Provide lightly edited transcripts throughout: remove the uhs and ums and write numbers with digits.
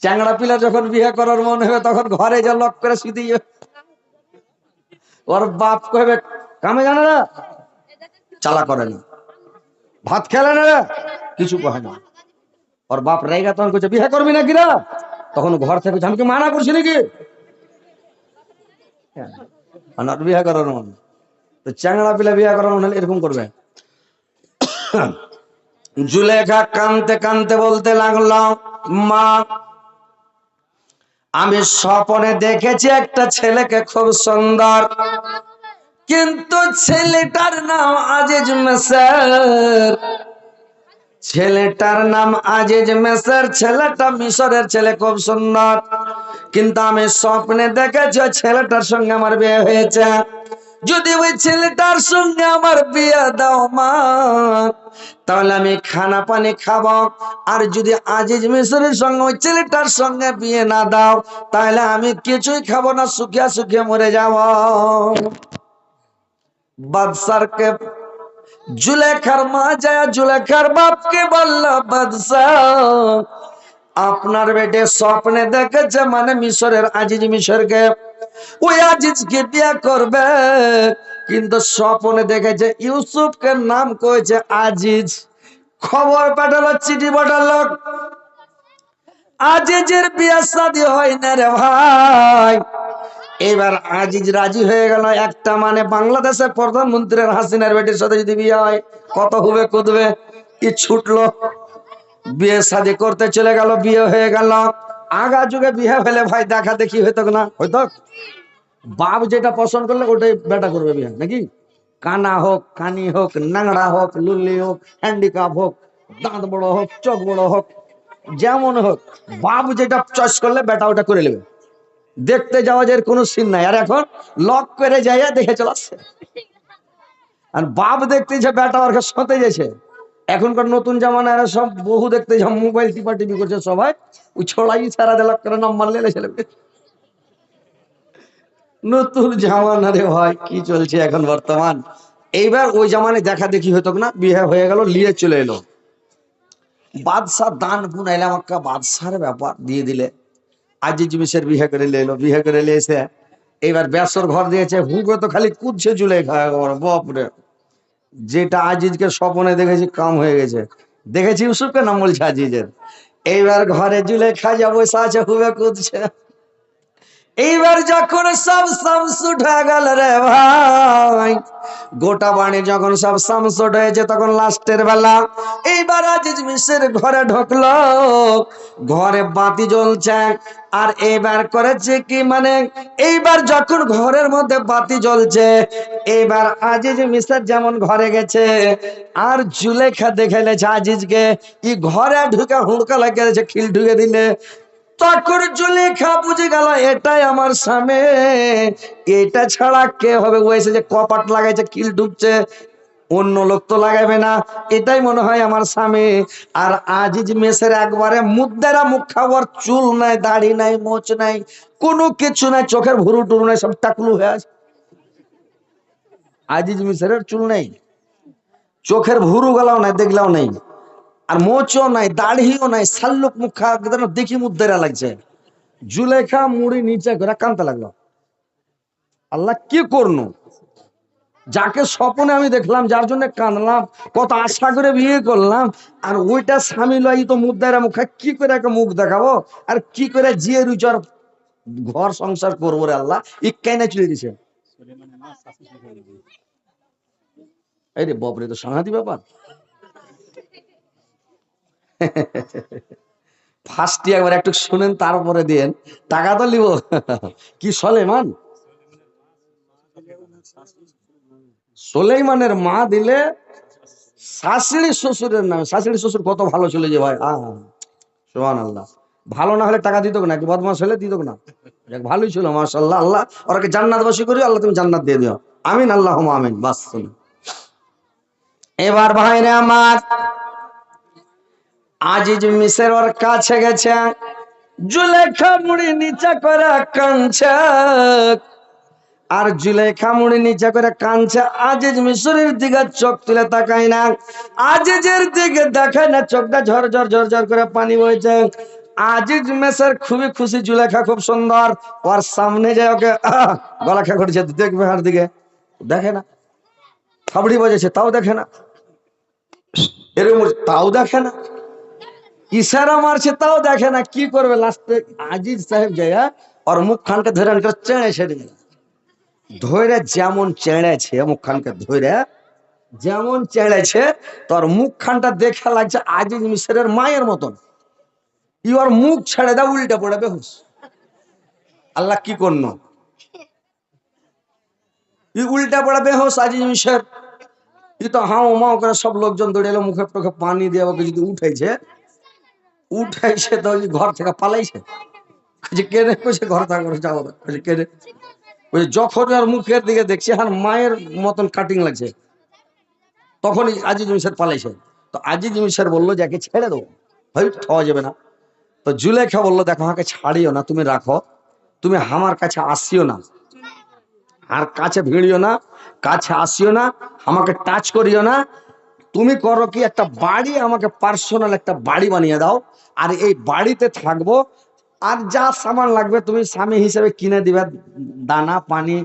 চ্যাংড়া পিলা যখন বিয়ে করার মন হবে তখন ঘরে যা লক করে শুধু ওর বাপ কবে কামে জানে না, চালা করে না, ভাত খেলে না, কিছু কহে না। ওর বাপ রেগা তখন করছে বিয়ে করবি না কিরা, তখন ঘর থেকে আমি কি মানা করছি নাকি বিয়ে করার মন। তো চ্যাংড়া পিলা বিয়ে করার মন হলে এরকম করবে। জুলেখা কানতে কানতে বলতে লাগলাম, মা আমি স্বপ্নে দেখেছি একটা ছেলেকে খুব সুন্দর, কিন্তু ছেলেটার নাম আজিজ মেসার। ছেলেটার নাম আজিজ মেসার, ছেলেটা মিশরের ছেলে, খুব সুন্দর, কিন্তু আমি স্বপ্নে দেখেছি ওই ছেলেটার সঙ্গে আমার বিয়ে হয়েছে। যদি ওই ছেলেটার সঙ্গে আমার বিয়ে দাও মা, তাহলে আমি খানা পানি খাবো। আর যদি আজিজ মিশরের সঙ্গে ওই ছেলেটার সঙ্গে বিয়ে না দাও, তাহলে আমি কিছুই খাবো না, শুকিয়ে শুকিয়ে মরে যাব। বাদশারকে জুলেখার মা যায় জুলেখার বাপকে বলল, বাদশাহ আপনার বেটে স্বপ্নে দেখেছে মানে মিশরের আজিজ মিশরকে, ওই আজিজকে বিয়ে করবে, কিন্তু স্বপ্নে দেখেছে ইউসুফকে নাম করেছে আজিজ। খবর পাঠালো, চিঠি পাঠালো, আজিজের বিয়ে শাদী হয় না রে ভাই। এবার আজিজ রাজি হয়ে গেল। একটা মানে বাংলাদেশের প্রধানমন্ত্রীর হাসিনার বেটির সাথে যদি বিয়ে হয় কত হবে কুদবে, কি ছুটলো, বিয়ে শাদী করতে চলে গেল, বিয়ে হয়ে গেল। আগা যুগে বিয়ে হলে ভাই দেখা দেখি হইতো না, হইতো বাপ যেটা পছন্দ করলে ওটাই বেটা করবে বিয়ে, নাকি? কানা হোক, কানি হোক, নাংড়া হোক, লুল্লি হোক, হ্যান্ডিক্যাপ হোক, দাঁত বড় হোক, চোখ বড় হোক, যেমন হোক, বাপ যেটা চয়েস করলে বেটা ওটা করে নেবে। দেখতে যাওয়া যে কোনো সিন নাই। আর এখন লক করে যাইয়া দেখে চলাচ্ছে, আর বাপ দেখতে যে বেটা ওর সাথে গেছে। এখনকার নতুন জামানায় সব বহু দেখতে যা মোবাইল টিপা টিপি করছে সবাই, ওই ছড়াই ছাড়া দিলাক করে নাম্বার লেলে ছেলে। নতুন জামানা রে ভাই, কি চলছে এখন বর্তমান। এইবার ওই জামানায় দেখা দেখি হতো না, বিয়ে হয়ে গেল, লিয়ে চলে এলো। বাদশাহ দান বুনাইলে আমাকে বাদশার ব্যাপার দিয়ে দিলে। আজিজ মিশের বিয়ে করে এলো, বিয়ে করে এসে এবার বেসর ঘর দিয়েছে, হুঁকো তো খালি কুদছে জুলেখা, বাপরে। যেটা আজিজকে স্বপ্নে দেখেছি কাম হয়ে গেছে। দেখেছি ইউসুফকে নাম বলছে আজিজের। এইবার ঘরে জুলেখা যা বসে আছে, হুবে কুদছে। এইবার যখন সব শামস উঠে গেল রে ভাই, গোটা বাণী যখন সব শামস হয়েছে, তখন লাস্টের বেলা এইবার আজিজ মিশের ঘরে ঢুকলো। ঘরে বাতি জ্বলছে, আর এইবার করেছে কি মানে, এইবার যখন ঘরের মধ্যে বাতি জ্বলছে, এইবার আজিজ মিশের যেমন ঘরে গেছে, আর জুলেখা দেখে লেছে আজিজকে, ই ঘরে ঢুকে হুড়কা লাগিয়েছে, খিল ঢুকে দিলে। তখন জুলেখা বুঝে গেল এটাই আমার স্বামী, এটা ছাড়া কে হবে। ও এসে যে কপাট লাগাইছে, কিল ঢুকছে, অন্য লোক তো লাগাবে না, এটাই মনে হয় আমার স্বামী। আর আজিজ মেসের একবারে মুদ্দারা মুখ খাবার, চুল নাই, দাড়ি নাই, মোচ নাই, কোনো কিছু নাই, চোখের ভুরু টুরু নাই, সব টাকলু হয়ে আছে। আজিজ মিসের চুল নেই, চোখের ভুরু গলাও নাই, দেখলেও নেই, আর মোচও নাই, দাড়িও নাই, শাল্লুক মুখা দেখি মুদ্দারা লাগছে। জুলেখা মুড়ি নিচে করে কানতে লাগলো, আল্লাহ কি করলো, যাকে স্বপ্নে আমি দেখলাম, যার জন্য কানলাম, কত আশা করে বিয়ে করলাম, আর ওইটা স্বামী লয় তো মুদ্দারা মুখা, কি করে একটা মুখ দেখাবো, আর কি করে জিয়ে রুচার ঘর সংসার করবো রে আল্লাহ, ইকাই না চলে দিছে। এই রে বাপরে, তো সাংঘাতি ব্যাপার। ফার্স্টে একবার একটু শুনেন, তারপরে দেন, টাকা তো নিব। কি সলেমান, সোলেমানের মা দিলে শাশুড়ি শ্বশুরের নামে। শাশুড়ি শ্বশুর কত ভালো চলে যে ভাই, সুবহানাল্লাহ। ভালো না হলে টাকা দিত না, কি বদমাস হলে দিত না, ভালোই ছিল মাশাআল্লাহ। আল্লাহ ওরাকে জান্নাতবাসী করি, আল্লাহ তুমি জান্নাত দিয়ে দিও, আমিন, আল্লাহুম্মা আমিন। বাস এবার ভাইরে আমার, আজিজ মিসের ওর কাছে গেছে, জুলেখা মুড়ি নিচে করে কাঁদছে, আর জুলেখা মুড়ি নিচে করে কাঁদছে। আজিজ মিশরের দিকে চোখ তুলে তাকায় না, আজিজের দিকে দেখায় না, চোখটা ঝরঝর ঝরঝর করে পানি বইছে। আজিজ মেসের খুবই খুশি, জুলেখা খুব সুন্দর। ওর সামনে যায় ওকে গলা খা করছে, দেখবে আর দিকে দেখে না, থাবড়ি বাজেছে তাও দেখে না, এরকম তাও দেখে না, ইশারা মারছে তাও দেখে না। কি করবে লাস্টে আজিজ সাহেব যায় ওর মুখ খানকে ধরে চেড়েছে, ধরে যেমন চেড়েছে মুখ খানকে ধরে যেমন চেড়েছে, তোর মুখ খানটা দেখা লাগছে আজিজ মিশরের মায়ের মতন। ইওর মুখ ছেড়ে দাও, উল্টে পড়ে বেহুশ। আল্লাহ কি করলো, ই উল্টা পড়ে বেহুশ আজিজ মিশর। ই তো হাও মাও করে সব লোকজন দৌড়ে এলো, মুখে টুখে পানি দিয়ে ওকে যদি উঠাইছে উঠাইছে তো ঘর থেকে পালাইছে। কেড়ে কইছে ঘর থেকে যাবো, কেড়ে যখন আর মুখের দিকে দেখছে আর মায়ের মতন কাটিং লাগছে, তখনই আজিজ মিশর পালাইছে। তো আজিজ মিশর বললো যাকে ছেড়ে দেবো, ভাই খাওয়া যাবে না। তো জুলেখা বললো দেখো আমাকে ছাড়িও না, তুমি রাখো, তুমি আমার কাছে আসিও না, আর কাছে ভিড়িও না, কাছে আসিও না, আমাকে টাচ করিও না। তুমি করো কি, একটা বাড়ি আমাকে পার্সোনাল একটা বাড়ি বানিয়ে দাও, আর এই বাড়িতে থাকবো, আর যা সামান লাগবে তুমি স্বামী হিসেবে কিনে দিবে, দানা পানি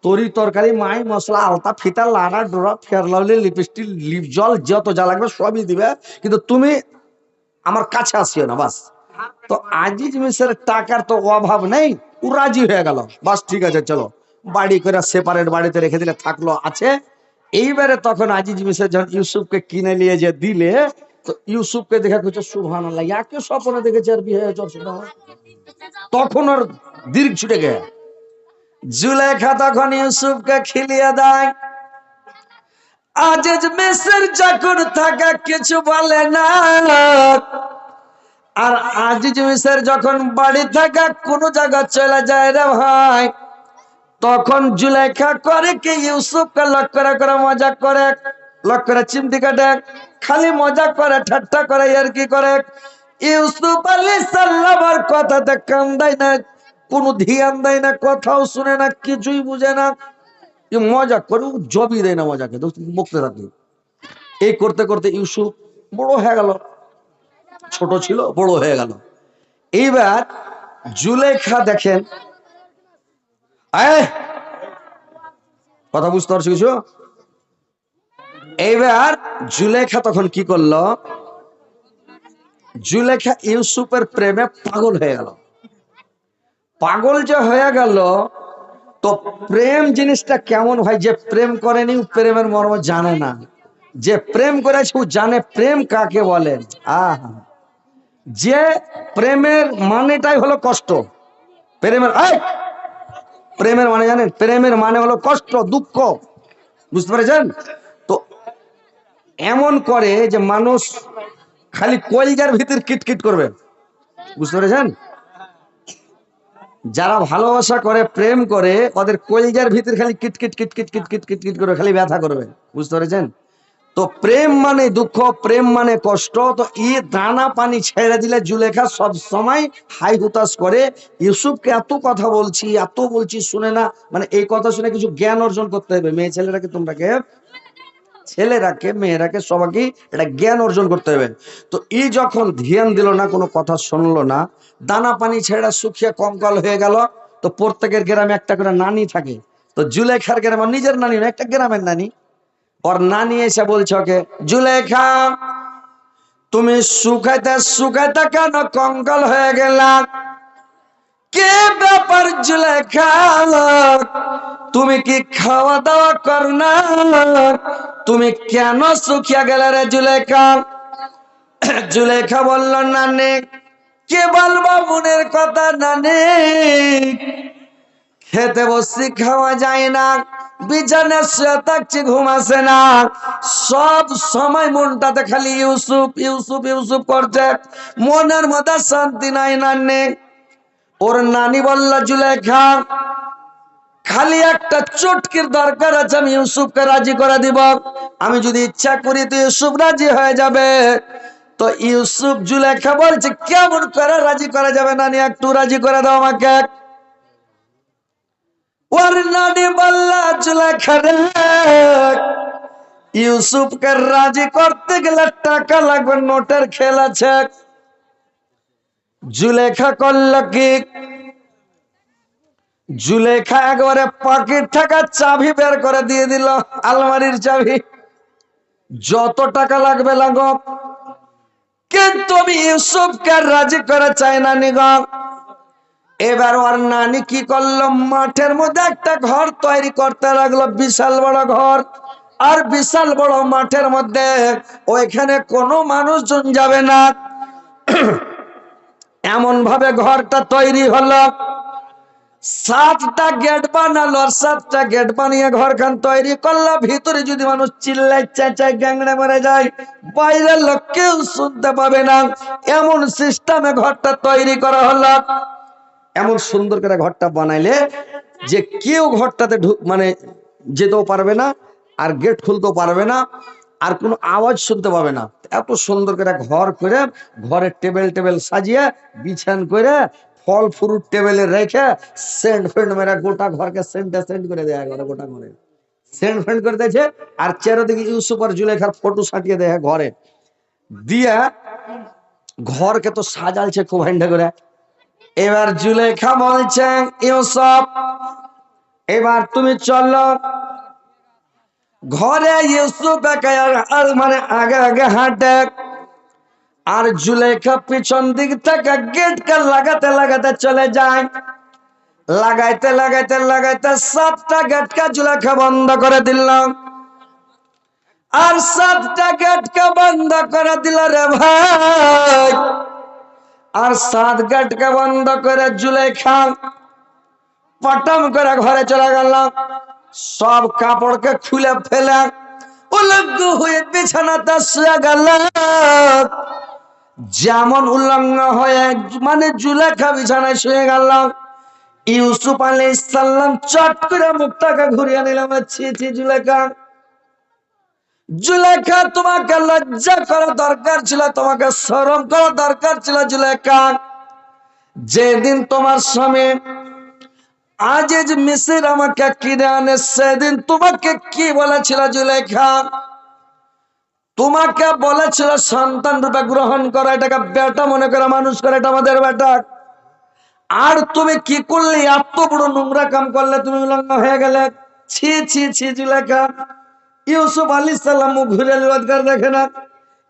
তরি তরকারি মাই মশলা আলতা ফিতা লাড়া ডোরা ফেয়ার লাভলি লিপস্টিক লিপ জল যত যা লাগবে সবই দিবে, কিন্তু তুমি আমার কাছে আসিও না বাস। তো আজিজ মিশরের টাকার তো অভাব নেই, ও রাজি হয়ে গেল, বাস ঠিক আছে চলো, বাড়ি করে সেপারেট বাড়িতে রেখে দিলে, থাকলো আছে। এইবারে তখন আজিজ মিশর যখন ইউসুফকে কিনে নিয়ে যে দিলে, তো ইউসুফকে দেখে করছে সুবহানাল্লাহ, ইয়াকে স্বপ্নে দেখেছে আর বিয়ে হয়েছে, তখন ওর দীর্ঘ ছুটে গে। জুলেখা তখন ইউসুফকে খিলিয়ে দেয়। আজিজ মিশর যখন থাকা কিছু বলে না, আর আজিজ মিশর যখন বাড়ি থাকা কোনো জায়গা চলে যায় রে ভাই, তখন জুলেখা করে কি ইউসুফকে লক করে মজা করে, লক করে চিমটি কাটে, খালি মজা করে ঠাট্টা করে আর কি করে। ইউসুফ আলাইহিস সালামের কথাতে কান দেয় না, কোনো ধ্যান দেয় না, কথাও শুনে না, কিছুই বুঝে না, মজা করে জবই দেয় না মজাকে, বকতে থাকে। এই করতে করতে ইউসুফ বড় হয়ে গেল, ছোট ছিল বড় হয়ে গেল। এইবার জুলেখা দেখেন, কথা বুঝতে পারছো কিছু? এইবার জুলেখা তখন কি করলো, জুলেখা ইউসুফের প্রেমে পাগল হয়ে গেল। পাগল যে হয়ে গেল, তো প্রেম জিনিসটা কেমন হয়, যে প্রেম করেনি প্রেমের মর্ম জানে না, যে প্রেম করেছে ও জানে প্রেম কাকে বলে। আহা, যে প্রেমের মানেটাই হলো কষ্ট, প্রেমের প্রেমের মানে জানেন, প্রেমের মানে হলো কষ্ট দুঃখ, বুঝতে পেরেছেন? তো এমন করে যে মানুষ খালি কলিজার ভিতর কিটকিট করবে, বুঝতে পেরেছেন? যারা ভালোবাসা করে প্রেম করে ওদের কলিজার ভিতর খালি কিটকিট কিটকিট কিটকিট কিটকিট করে খালি ব্যথা করবে, বুঝতে পেরেছেন? তো প্রেম মানে দুঃখ, প্রেম মানে কষ্ট। তো এই দানা পানি ছেড়ে দিলে জুলেখা সব সময় হাই হুতাশ করে, ইউসুফকে এত কথা বলছি এত বলছি শুনে না, মানে এই কথা শুনে কিছু জ্ঞান অর্জন করতে হবে। মেয়ে ছেলেরাকে তোমরাকে, ছেলেরাকে মেয়েরাকে সবাইকে এটা জ্ঞান অর্জন করতে হবে। তো ই যখন ধ্যান দিল না, কোনো কথা শুনলো না, দানা পানি ছেড়ে শুকিয়ে কঙ্কাল হয়ে গেল। তো প্রত্যেকের গ্রামে একটা করে নানি থাকে, তো জুলেখার গ্রামে নিজের নানি না, একটা গ্রামের নানি, ওর নানি এসে বলছে ওকে, জুলেখা তুমি শুকাইতে শুকাইতে কেন কঙ্কাল হয়ে গেলা? কে ব্যাপার জুলেখা, তুমি কি খাওয়া দাওয়া কর না? তুমি কেন শুকিয়ে গেলে রে জুলেখা? জুলেখা বলল, নানি কে বলবো বোনের কথা, নানি খেতে বসছি খাওয়া যায় না, বিছানে শুয়ে থাকছি ঘুম আসে না, সব সময় মনটাতে খালি ইউসুফ ইউসুফ ইউসুফ করছে, মনের মধ্যে শান্তি নাই নানি। ওর নানি বলল, জুলেখা খালি একটা চটকির দরকার আছে, আমি ইউসুফকে রাজি করে দিব, আমি যদি ইচ্ছা করি তো ইউসুফ রাজি হয়ে যাবে। তো ইউসুফ, জুলেখা বলছে কেমন করে রাজি করা যাবে নানি, একটু রাজি করে দাও আমাকে। ওর নানি বলল, জুলেখা রে ইউসুফকে রাজি করতে গেলে টাকা লাগবে, নোটের খেল আছে। জুলেখা করল কি, জুলেখা একবারে পকেট থাকা চাবি বের করে দিয়ে দিল, আলমারির চাবি। যত টাকা লাগবে লাগো, কিন্তু আমি ইউসুফকে রাজি করে চাই না নিগম। এবার ওর নানি কি করলো, মাঠের মধ্যে একটা ঘর তৈরি করতে লাগলো, বিশাল বড় ঘর। আর বিশাল বড় মাঠের মধ্যে ওইখানে কোনো মানুষজন যাবে না, এমন ভাবে ঘরটা তৈরি হলো। 7টা গেট বানালো, আর 7টা গেট বানিয়ে ঘরখান তৈরি করলো। ভিতরে যদি মানুষ চিল্লাই চেঁচায় গ্যাংড়ে মরে যায়, বাইরের লোক কেউ শুনতে পাবে না, এমন সিস্টেমে ঘরটা তৈরি করা হলো। এমন সুন্দর করে ঘরটা বানাইলে যে কেউ ঘরটাতে মানে যেতেও পারবে না, আর গেট খুলতেও পারবে না, আর কোনো আওয়াজ শুনতে পাবে না। এত সুন্দর করে ঘর করে, ঘরের টেবিল টেবিল সাজিয়ে বিছান করে, ফল ফ্রুট টেবিলে রেখে, সেন্ট ফেন্ট মেরে গোটা ঘরকে সেন্ট করে দেয়, গোটা ঘরে সেন্ট ফেন্ট করে দিয়েছে। আর চারিদিকে ইউসুফ আর জুলেখার ফটো সাটিয়ে দেয় ঘরে দিয়া, ঘরকে তো সাজালছে খুব হাইন্ডা করে। এবার জুলেখা বলছে, ইউসুফ এবার তুমি চলো ঘরে। ইউসুফ মানে আগে আগে হাঁটে, আর জুলেখা পিছন দিক থেকে গেটকে লাগাতে লাগাতে চলে যায়। লাগাইতে লাগাইতে লাগাইতে 7টা গেটকে জুলেখা বন্ধ করে দিল। আর 7টা গেটকে বন্ধ করে দিল রে ভাই। আর 7 গেটকে বন্ধ করে জুলেখা পটম করে ঘরে চলে গেল। সব কাপড়কে খুলে ফেলে উলঙ্গ হয়ে বিছানাতে শুয়ে গেল। যেমন উলঙ্গ হয়ে মানে জুলেখা বিছানায় শুয়ে গেল, ইউসুফ আলাইহিস সালাম চট করে মুখটাকে ঘুরিয়ে নিলাম। ছি ছি জুলেখা, জুলেখা তোমাকে লজ্জা করা দরকার ছিল, তোমাকে শরম করা দরকার ছিল জুলেখা। যেদিন তোমার স্বামী আজিজ মিসর আমাকে কিনে আনে, সেদিন তোমাকে কি বলেছিল জুলেখা? তোমাকে বলেছিল সন্তান রূপে গ্রহণ করা, এটাকে বেটা মনে করে মানুষ করে, এটা আমাদের বেটা। আর তুমি কি করলে, এত বড় নোংরা কাম করলে, তুমি উলঙ্গ হয়ে গেলে। ছি ছি ছি জুলেখা। ইউসুফ আলাইহিস সালাম মুখ ঘুরে লজ্জার দেখে না।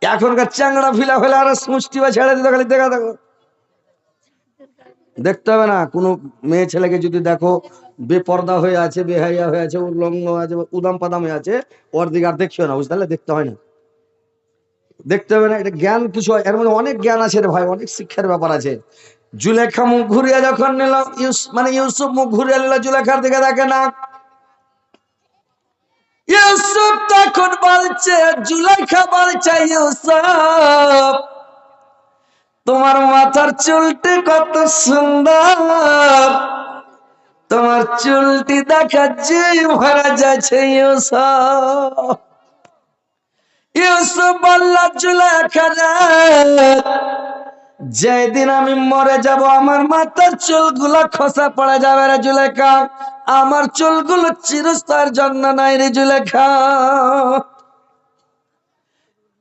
এখনকার চ্যাংড়া ফিলা ফেলে আর মুষ্টি বা ছেড়ে দিতে, খালি দেখা দেখো, দেখতে হবে না। কোনো মেয়ে ছেলেকে যদি দেখো বেপর্দা হয়ে আছে, বেহাইয়া হয়ে আছে, উলঙ্গ আছে, উদাম পাদাম হয়ে আছে, ওর দিকে আর দেখছো না, বুঝতে পারলে? দেখতে হয় না, দেখতে হবে না। এটা জ্ঞান কিছু, এর মধ্যে অনেক জ্ঞান আছে রে ভাই, অনেক শিক্ষার ব্যাপার আছে। জুলেখা মুখ ঘুরিয়া যখন নিল, মানে ইউসুফ মুখ ঘুরিয়ে নিল, জুলেখার দিকে দেখে না। ইউসুফ তখন বলছে, জুলেখা বলছে, ইউসুফ তোমার মাথার চুলটি কত সুন্দর, তোমার চুলটি দেখা যে ভরা যাচ্ছে। ইউসুফ, ইউসুফ বলল, জুলেখা যেদিন আমি মরে যাব, আমার মাথার চুলগুলো খসা পড়ে যাবে রে জুলেখা। আমার চুলগুলো চিরস্থায়ীর জন্য নাই রে জুলেখা।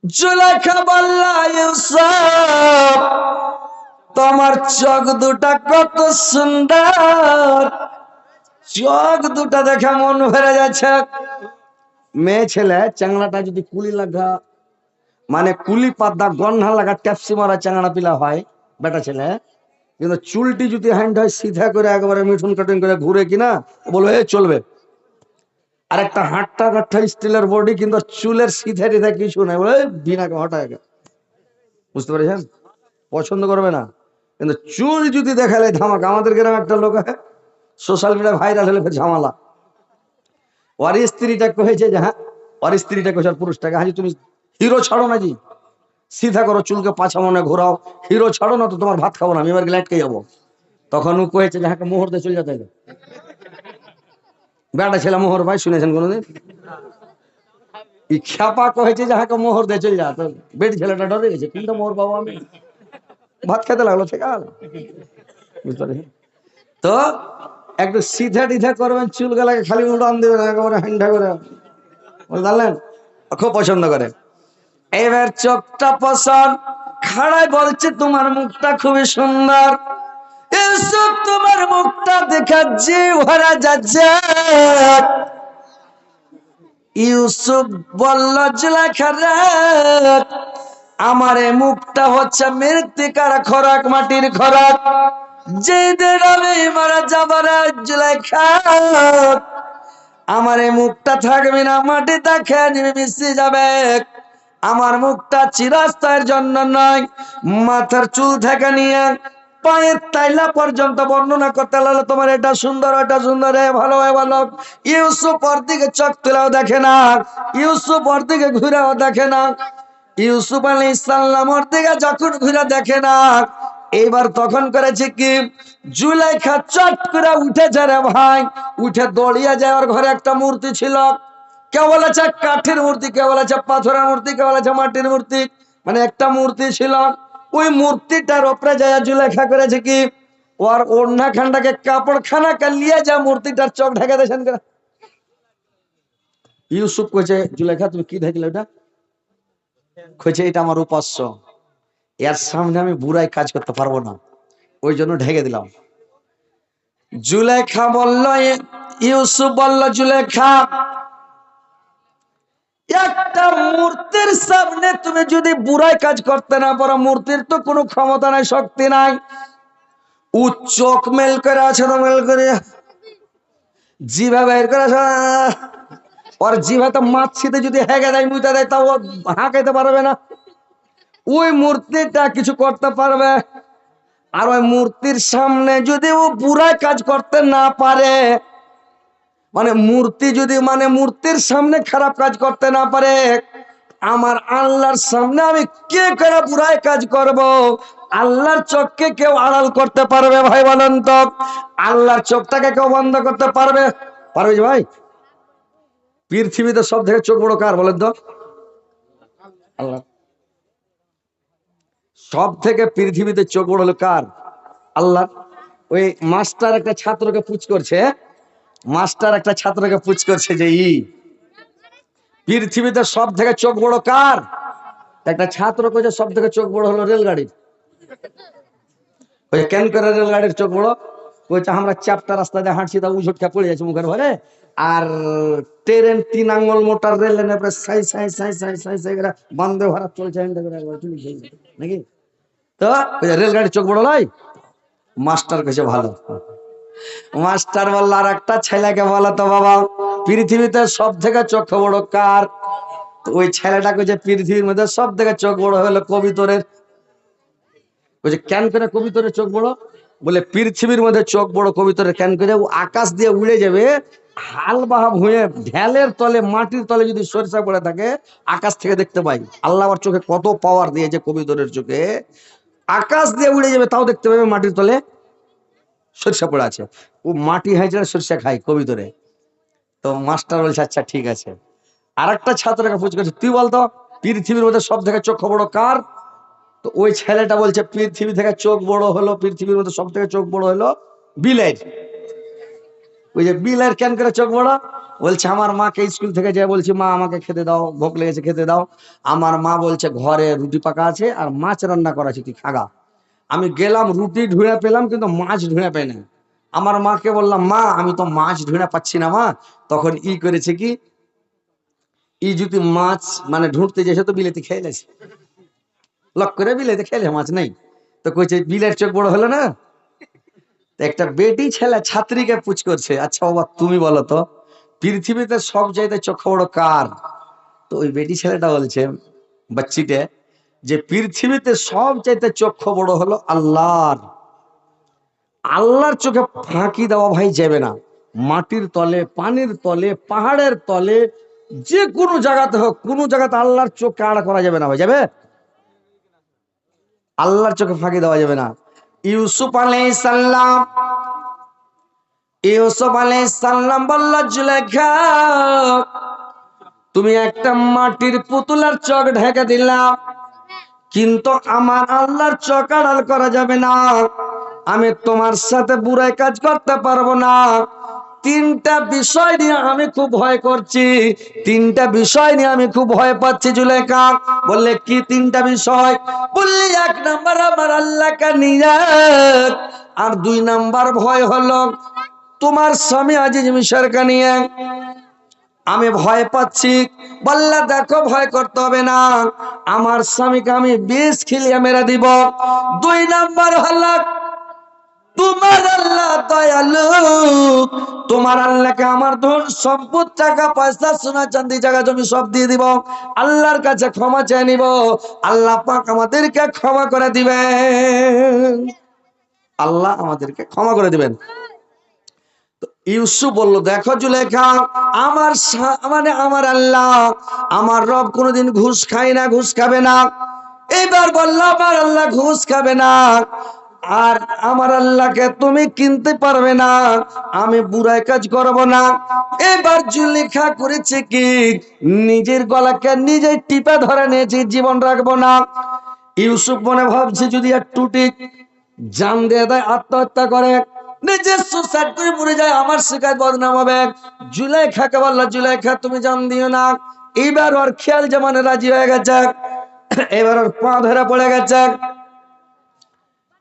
জুলেখা বলল, ইউসুফ তোমার চোখ দুটা কত সুন্দর, চোখ দুটা দেখে মন ভরে যাচ্ছে। মেয়ে ছেলে চ্যাংড়াটা যদি কুলি লাগা, মানে কুলি পাতা গন্না লাগা ট্যাপসি মারা চ্যাংড়া পিলা হয় বেটা ছেলে, কিন্তু চুলটি যদি হ্যান্ড হয় সিধা করে একেবারে মিঠুন কাটিং করে ঘুরে কিনা, বলবে এ চলবে। আর একটা হাট্টা কাঠা স্টিলের বডি, কিন্তু চুলের সিধা টিধা কিছু নাই, বলে বিনাকে হটায়। বুঝতে পেরেছেন? পছন্দ করবে না। কিন্তু চুল যদি দেখালে ধামাকা। আমাদের গ্রামে একটা লোক সোশ্যাল মিডিয়া ভাইরাল হলে ঝামেলা। ওর স্ত্রীটা কয়েছে যে, হ্যাঁ, ওর স্ত্রীটা কয়েছে পুরুষটাকে, হাজি তুমি হিরো ছাড়ো না জি, সিধা করো চুলকে পাছা মনে ঘোরাও, হিরো ছাড়ো না তো তোমার ভাত খাবো না, আমি এবার লাইটকে যাবো। তখন ও কয়েছে যে, হ্যাঁ মোহর দিয়ে চলে যেতে। বেটা ছেলে মোহর ভাই শুনেছেন কোনোদিন? এই খ্যাপা কয়েছে যে, হ্যাঁ মোহর দিয়ে চলে যা। তো বেটি ছেলেটা ডরে গেছে, কিন্তু মোহর পাবো আমি, ভাত খেতে লাগলো ঠিক আছে। বুঝতে পারছি। তো একটু সিধা টিধা করবেন, চুল গেলাকে খালি উড়ান দেবেন একেবারে হ্যান্ডা করে, বুঝতে পারলেন? খুব পছন্দ করে। এবার চোখটা পছন্দ, খাড়ায় বলছে তোমার মুখটা খুবই সুন্দর। ইউসুফ তোমার মুখটা দেখা যে ভরা যাচ্ছে। ইউসুফ বলল জুলেখা রে, আমার এই মুখটা হচ্ছে মৃত্তিকার খোরাক, মাটির খোরাক। যেদিন আমি মারা যাবার জুলেখা, আমার এই মুখটা থাকবে না, মাটিটা খেয়ে নিবে, মিশে যাবে। আমার মুখটা চিরস্থায়ের জন্য নয়। মাথার চুল থেকে নিয়ে পায়ের তাইলা পর্যন্ত বর্ণনা করতে লাগলো, তোমার এটা সুন্দর, এটা সুন্দর, ভালো ভালো। ইউসুফ ওর দিকে চোখ তুলেও দেখে না, ইউসুফ ওর দিকে ঘুরেও দেখে না। ইউসুফ আলাইহিস সালাম ওর দিকে যখন ঘুরে দেখে না, এইবার তখন করেছে কি, জুলেখা চট করে উঠেছে রে ভাই, উঠে দৌড়িয়ে যায়। ওর ঘরে একটা মূর্তি ছিল, কেউ বলেছে কাঠের মূর্তি, কেউ বলেছে পাথরের মূর্তি, কেউ বলেছে মাটির মূর্তি, মানে একটা মূর্তি ছিল। ওই মূর্তিটার উপরে যায় জুলেখা করেছে কি, ওর ওড়না খানটাকে কাপড় খানা কালিয়ে যা মূর্তিটার চোখ ঢেকে দিয়েছেন। ইউসুফ কইছে, জুলেখা তুমি কি দেখলে ওটা? কইছে এটা আমার উপাস্য, এর সামনে আমি বুড়াই কাজ করতে পারবো না, ওই জন্য ঢেকে দিলাম। জুলেখা বলল, ইউসুফ বলল জুলেখা, একটা মূর্তির সামনে তুমি যদি বুড়াই কাজ করতে না পারো, মূর্তির তো কোনো ক্ষমতা নাই, শক্তি নাই। ও চোখ মেল করে আছে, তো মেল করে জিভা বের করে আছে, ওর জিভা তো মাছিতে যদি হেগে দেয়, মুইতে দেয়, তাও হাঁকাইতে পারবে না। ওই মূর্তিটা কিছু করতে পারবে। আর ওই মূর্তির সামনে যদি ও বুড়াই কাজ করতে না পারে, মানে মূর্তি যদি, মানে মূর্তির সামনে খারাপ কাজ করতে না পারে, আমার আল্লাহর সামনে আমি কে করে বুড়াই কাজ করব? আল্লাহর চোখকে কেউ আড়াল করতে পারবে ভাই বলেন তো? আল্লাহর চোখটাকে কেউ বন্ধ করতে পারবে? পারবে যে ভাই? পৃথিবীতে সব থেকে চোখ বড় কার বলেন তো? আল্লাহ। সব থেকে পৃথিবীতে চোখ বড় হলো কার? আল্লাহ। ওই মাস্টার একটা ছাত্রকে পুছ করছে, মাস্টার একটা ছাত্রকে পুছ করছে যে পৃথিবীতে সব থেকে চোখ বড় কার? একটা ছাত্র কইছে সব থেকে চোখ বড় হলো রেলগাড়ির। ওই কেন করে রেলগাড়ির চোখ বড়? কইছে আমরা চ্যাপ্টা রাস্তা দিয়ে হাঁটছি, তা উঝট খেয়ে পড়ে যাচ্ছে মুখের ভরে। আর ট্রেন 3 আঙ্গুল মোটর রেল লাইনের উপরে সাই সাই সাই সাই সাই সাই করে বন্দে ভারত চলছে নাকি? তো রেলগাড়ির চোখ বড় নয়? মাস্টার কইছে ভালো। মাস্টার বলল আর একটা ছেলেকে বলো তো বাবা, পৃথিবীতে সব থেকে চোখ বড় কার? ওই ছেলেটা কইছে পৃথিবীর মধ্যে সব থেকে চোখ বড় হলো কবিতরের। বলছে কেন করে কবিতরের চোখ বড়? বলে পৃথিবীর মধ্যে চোখ বড় কবিতরের কেন করে, ও আকাশ দিয়ে উড়ে যাবে, হাল বাহাব হয়ে ঢেলের তলে, মাটির তলে যদি সরিষা পড়ে থাকে, আকাশ থেকে দেখতে পাই। আল্লাহ আমার চোখে কত পাওয়ার দিয়েছে কবিতরের চোখে, আকাশ দিয়ে উড়ে যাবে তাও দেখতে পাবে মাটির তলে সরিষা পড়ে আছে। ও মাটি হাইছে সরিষা খাই কবিতরে। তো মাস্টার বলছে আচ্ছা ঠিক আছে। আর একটা ছাত্রকে পুছ করছে, তুই বলতো পৃথিবীর মধ্যে সব থেকে চোখ বড় কার? তো ওই ছেলেটা বলছে পৃথিবী থেকে চোখ বড় হলো, পৃথিবীর মধ্যে সব থেকে চোখ বড় হলো বিলের। ওই যে বিলের কেন করে চোখ বড়? বলছে আমার মাকে স্কুল থেকে যা বলছি, মা আমাকে খেতে দাও, ভোক লেগেছে খেতে দাও। আমার মা বলছে ঘরে রুটি পাকা আছে আর মাছ রান্না করা আছে, তুই খাগা। আমি গেলাম, রুটি ঢুঁড়ে পেলাম কিন্তু মাছ ঢুঁড়ে পাই না। আমার মাকে বললাম মা আমি তো মাছ ঢুঁড়ে পাচ্ছি না মা। তখন ই করেছে কি, ই যদি মাছ মানে ঢুঁড়তে যেছে তো বিলেতে খেয়ে গেছে, লক করে বিলেতে খেলে মাছ নেই। তো কইছে বিলের চোখ বড় হলো না? একটা বেটি ছেলে ছাত্রীকে পুছ করছে, আচ্ছা বাবা তুমি বলো তো পৃথিবীতে সব চাইতে চোখ বড় কার? তো ওই বেটি ছেলেটা বলছে, বাচ্চিতে, যে পৃথিবীতে সব চাইতে চক্ষু বড় হলো আল্লাহর। আল্লাহর চোখে ফাঁকি দেওয়া ভাই যাবে না। মাটির তলে, পানির তলে, পাহাড়ের তলে, যে কোনো জায়গাতে হোক, কোনো জায়গাতে আল্লাহর চোখকে আড়া করা যাবে না ভাই, যাবে? আল্লাহর চোখে ফাঁকি দেওয়া যাবে না। ইউসুফ আলাইহিস সালাম, ইউসুফ আলাইহিস সালাম বলল জুলেখা, তুমি একটা মাটির পুতুলের চোখ ঢেকে দিলাম, কিন্তু আমার আল্লাহর চোখ আড়াল করা যাবে না। আমি তোমার সাথে বুড়াই কাজ করতে পারবো না। তিনটা বিষয় নিয়ে আমি খুব ভয় করছি, তিনটা বিষয় নিয়ে আমি খুব ভয় পাচ্ছি জুলেখা। বললে কি তিনটা বিষয়? বললি এক নাম্বার আমার আল্লাহকে নিয়ে, আর দুই নাম্বার ভয় হলো তোমার স্বামী আজিজ মিশরকে নিয়ে আমি ভয় পাচ্ছি। বললা দেখো ভয় করতে হবে না, আমার স্বামীকে আমি বিষ খিলিয়ে মেরে দিব। দুই নাম্বার হলো তোমার আল্লাহ দয়ালু, তোমার আল্লাহকে আমার ধন সম্পদ টাকা পয়সা সোনা চাঁদি জায়গা জমি সব দিয়ে দিব, আল্লাহর কাছে ক্ষমা চেয়ে নিব, আল্লাহ পাক আমাদেরকে ক্ষমা করে দিবেন, আল্লাহ আমাদেরকে ক্ষমা করে দিবেন। ইউসুফ বলল দেখো জুলেখা, মানে আমার আল্লাহ আমার রব কোনোদিন ঘুষ খায় না, ঘুষ খাবে না। এবার বলল আমার আল্লাহ ঘুষ খাবে না, আর আমার আল্লাহকে তুমি কিনতে পারবে না, আমি বুড়াই কাজ করব না। এবার জুলেখা করেছে কি, নিজের গলাকে নিজে টিপে ধরে নিয়েছে, জীবন রাখবো না। ইউসুফ মনে ভাবছে যদি আর টুটি জান দিয়ে দেয়, আত্মহত্যা করে, নিজে সুসাইড করে মরে যায়, আমার শিকায়ত বদনাম হবে। জুলেখাকে বলল জুলেখা তুমি জান দিও না। এবার ওর খেয়াল জামানে রাজি হয়ে গেছে, এবার ওর পা ধরে পড়ে গেছে।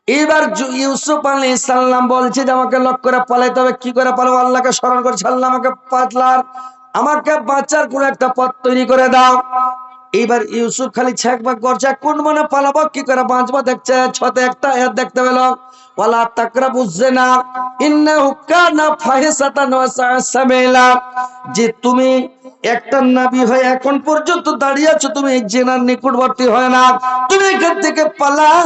এবার ইউসুফ আলাইহিস সালাম বলছে যে আমাকে লক করে পালাইতে হবে। কি করে পালাবো? আল্লাহকে স্মরণ করে আল্লাহ আমাকে পাতলার, আমাকে বাঁচার কোন একটা পথ তৈরি করে দাও। এবার ইউসুফ খালি ছ্যাকবাক করছে, কোন মনে পালাবো, কি করে বাঁচবো। দেখছে ছতে একটা আয়াত দেখতে পেল, ওয়ালা তাকরাবুজ জিনা ইন্নাহু কানা ফাহিশাতান ওয়া সাআ সাবিলা, যে তুমি একটা নবী হয়ে এখন পর্যন্ত দাঁড়িয়ে আছো, তুমি জিনার নিকটবর্তী হয় না, তুমি এখান থেকে পালাও।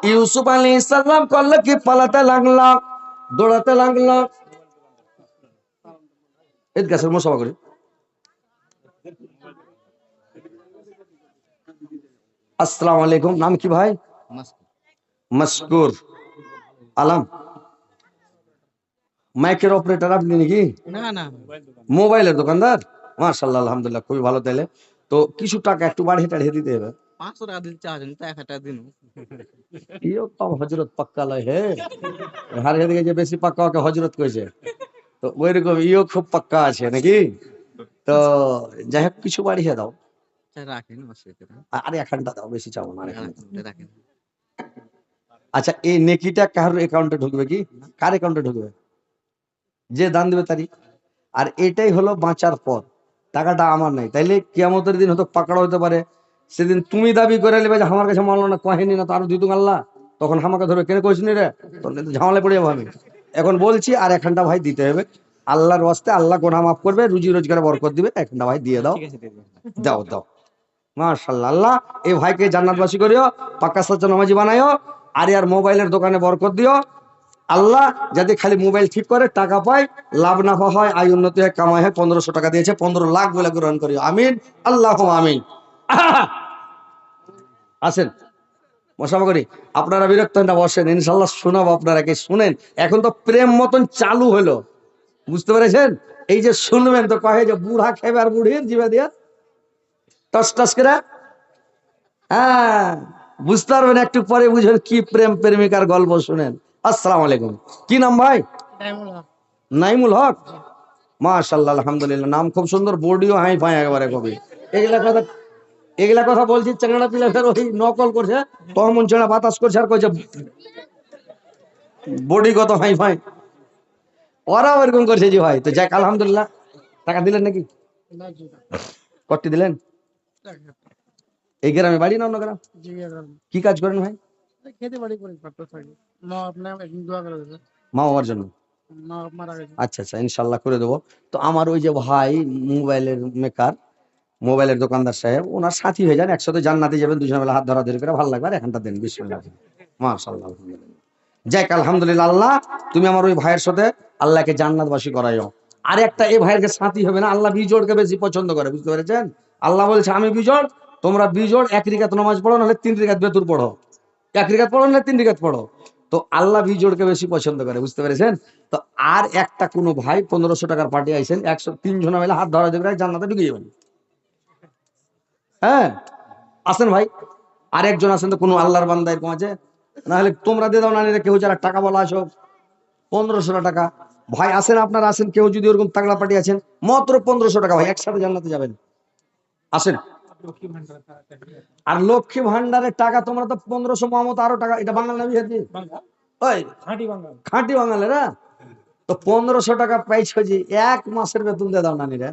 ইউসুফ আলাইহিস সালাম করলো কি, পালাতে লাগলো, দৌড়াতে লাগলো। এই গাছের মশা করে। আসসালামু আলাইকুম, নাম কি ভাই? মাসকুর আলম। মাইকের অপারেটর আপনি নাকি? না না, মোবাইলের দোকানদার। মাশাআল্লাহ, আলহামদুলিল্লাহ, খুবই ভালো। তাইলে তো কিছু টাকা একটু বাড়িয়ে টাড়িয়ে দিতে হবে। 500 টাকা দিতে চাচ্ছেন তো 1000 টাকা দিন। ইও তো হযরত পাক্কা লয় হে, হার হেদিকে যে বেশি পাক্কা ওকে হযরত কইছে, তো ওইরকম ইও খুব পাক্কা আছে নাকি? তো যাই হোক কিছু বাড়িয়ে দাও, রাখেন, অসুবিধা নেই। আরে এখানটা দাও, বেশি চাও না, এখন রাখেন। আচ্ছা এই নেকিটা কার অ্যাকাউন্টে ঢুকবে? কি কার অ্যাকাউন্টে ঢুকবে? যে দান দিবে তারই। আর এটাই হলো বাঁচার পথ, টাকাটা আমার নাই, তাইলে কিয়ামতের দিন হয়তো পাকড়া হতে পারে। সেদিন তুমি দাবি করে নেবে যে আমার কাছে মাওলানা কহেনি না, তো আরো দিতুম আল্লাহ, তখন আমাকে ধরবে কেন কইছিনি রে, তখন কিন্তু ঝামেলায় পড়ে যাবো আমি। এখন বলছি আর এখানটা ভাই দিতে হবে, আল্লাহর ওয়াস্তে, আল্লাহ গুনাহ মাফ করবে, রুজি রোজগারে বরকত দিবে, এখানটা ভাই দিয়ে দাও। ঠিক আছে, দিয়ে দিন। দাও দাও, মাশাআল্লাহ। আল্লাহ এই ভাইকে জান্নাতবাসী করিও, পাক্কা সচ্চা নামাজি বানাইও, আর ইয়ার মোবাইলের দোকানে বরকত দিও। আল্লাহ যাতে খালি মোবাইল ঠিক করে টাকা পায়, লাভ না হয়, আয় উন্নতি হয়, কামাই হয়। 1500 টাকা দিয়েছে, 15 লাখ বলে গ্রহণ করিও, আমিন আল্লাহ আমিন। আসেন মশাবা করি, আপনারা বিরক্ত না, বসেন, ইনশাল্লাহ শোনাবো, আপনারা কি শুনেন। এখন তো প্রেম মতন চালু হলো, বুঝতে পেরেছেন? এই যে শুনবেন তো কহে যে বুড়া খেবে আর বুড়ির জিভে দিয়া টস টস করে। হ্যাঁ, বুঝতে পারবেন একটু পরে, বুঝবেন কি প্রেম প্রেমিকার গল্প শুনেন। আসসালামু আলাইকুম, কি নাম ভাই? নাইমুল হক। মাশাআল্লাহ, আলহামদুলিল্লাহ, নাম খুব সুন্দর, বডিও হাই ফাই একেবারে কবি। এগুলা কথা বলছি, চাংড়া পিলা ফের ওই নকল করছে, তখন চেনা বাতাস করছে আর কইছে বডি কত হাই ফাই, ওরাও এরকম করছে জি ভাই। তো যাক আলহামদুলিল্লাহ, টাকা দিলেন নাকি? কটি দিলেন? এই গ্রামে বাড়ি না অন্য গ্রাম? কি কাজ করেন ভাই? খেতে বাড়ি করে করতে থাকি। মা আপনার একদিন দোয়া করে দেবে। মা বাবার জন্য? মা মারা গেছে। আচ্ছা আচ্ছা, ইনশাল্লাহ করে দেবো। তো আমার ওই যে ভাই মোবাইলের মেকার, মোবাইলের দোকানদার সাহেব, ওনার সাথী হয়ে যান, একসাথে জান্নাতে যাবেন, দুজনে মিলে হাত ধরাধরি করে, ভালো লাগবে। আর এখানটা দেন, বিসমিল্লাহ। মাশাআল্লাহ, আলহামদুলিল্লাহ। যাক আলহামদুলিল্লাহ, আল্লাহ তুমি আমার ওই ভাইয়ের সাথে আল্লাহকে জান্নাতবাসী করাইও। আর একটা এই ভাইয়ের সাথী হবে না, আল্লাহ বিজোড়কে বেশি পছন্দ করে, বুঝতে পেরেছেন? আল্লাহ বলছে আমি বিজোড়, তোমরা বিজোড়, 1 রিকাত নামাজ পড়ো, নাহলে 3 রিকাত বেতুর পড়ো, 1 রিকাত পড়ো নাহলে 3 রিকাত পড়ো। তো আল্লাহ বিজোড়কে বেশি পছন্দ করে, বুঝতে পেরেছেন? তো আর একটা কোনো ভাই 1500 টাকার পার্টি আইছেন, 103 জন মিলে হাত ধরা দেবে, জান্নাতে ঢুকে যাবেন। হ্যাঁ আসেন ভাই, আরেকজন আছেন তো কোনো আল্লাহর বান্দা এরকম আছে? না হলে তোমরা দিয়ে দাও, না নিলে কেউ যারা টাকা বলা আছো 1500 টাকা, ভাই আসেন, আপনারা আসেন, কেউ যদি ওরকম তাগড়া পার্টি আছেন, মাত্র 1500 টাকা ভাই, একসাথে জান্নাতে যাবেন। আসেন। আর লক্ষ্মী ভান্ডারের টাকা তোমরা তো 1500, মহামত আরো টাকা, এটা বাঙাল নামই আছে ওই খাঁটি বাঙালেরা। তো 1500 টাকা পাইছো যে, এক মাসের বেতন দিয়ে দাও নানিরা।